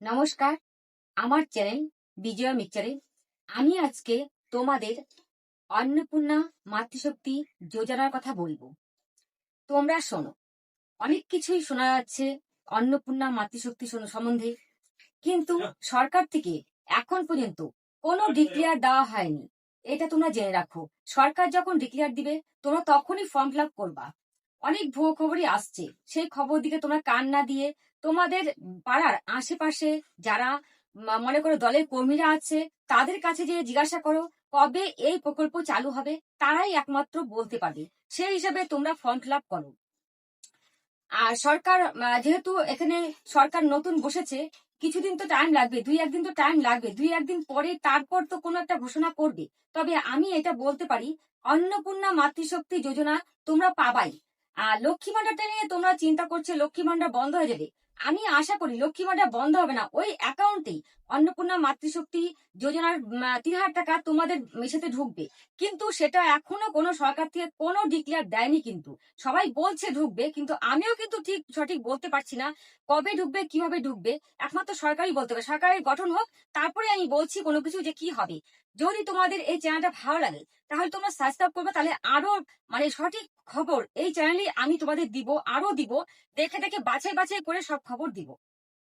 নমস্কার, আমার চ্যানেল বিজয়া মিক্সচারে আমি আজকে তোমাদের অন্নপূর্ণা মাতৃশক্তি যোজনার কথা বলবো। তোমরা শোনো, অনেক কিছুই শোনা যাচ্ছে অন্নপূর্ণা মাতৃশক্তি সম্বন্ধে, কিন্তু সরকার থেকে এখন পর্যন্ত কোনো ডিক্লেয়ার দেওয়া হয়নি। এটা তোমরা জেনে রাখো। সরকার যখন ডিক্লেয়ার দিবে তোমরা তখনই ফর্ম ফিল আপ করবা। অনেক ভুয়ো খবরই আসছে, সেই খবর দিকে তোমরা কান না দিয়ে তোমাদের পাড়ার আশেপাশে যারা মনে করো দলের কর্মীরা আছে তাদের কাছে যে জিজ্ঞাসা করো কবে এই প্রকল্প চালু হবে, তারাই একমাত্র বলতে পারবে। সেই হিসাবে তোমরা ফর্ম ফিল আপ করো। আর সরকার যেহেতু এখানে সরকার নতুন বসেছে, কিছুদিন তো টাইম লাগবে, দুই একদিন তো টাইম লাগবে, দুই একদিন পরে তারপর তো কোনো একটা ঘোষণা করবে। তবে আমি এটা বলতে পারি, অন্নপূর্ণা মাতৃশক্তি যোজনা তোমরা পাবাই। আর লক্ষ্মী ভান্ডারটা নিয়ে তোমরা চিন্তা করছে লক্ষ্মী ভান্ডার বন্ধ হয়ে যাবে। আমি আশা করি লক্ষ্মী ভান্ডার বন্ধ হবে না, ওই অ্যাকাউন্টেই অন্নপূর্ণা মাতৃশক্তি যোজনার 3,000 টাকা তোমাদের মেশাতে ঢুকবে। কিন্তু সেটা এখনো কোনো সরকার থেকে কোনো ডিক্লেয়ার দেয়নি। কিন্তু সবাই বলছে ঢুকবে, কিন্তু আমিও কিন্তু ঠিক সঠিক বলতে পারছি না কবে ঢুকবে, কিভাবে ঢুকবে। একমাত্র সরকারই বলতে পারে, সরকারের গঠন হোক তারপরে আমি বলছি কোনো কিছু যে কি হবে। যদি তোমাদের এই চ্যানেলটা ভালো লাগে তাহলে তোমরা সাবস্ক্রাইব করবে, তাহলে আরো সঠিক খবর এই চ্যানেলে আমি তোমাদের দিব, আরো দিব। দেখে দেখে বাছাই বাছাই করে সব খবর দিব।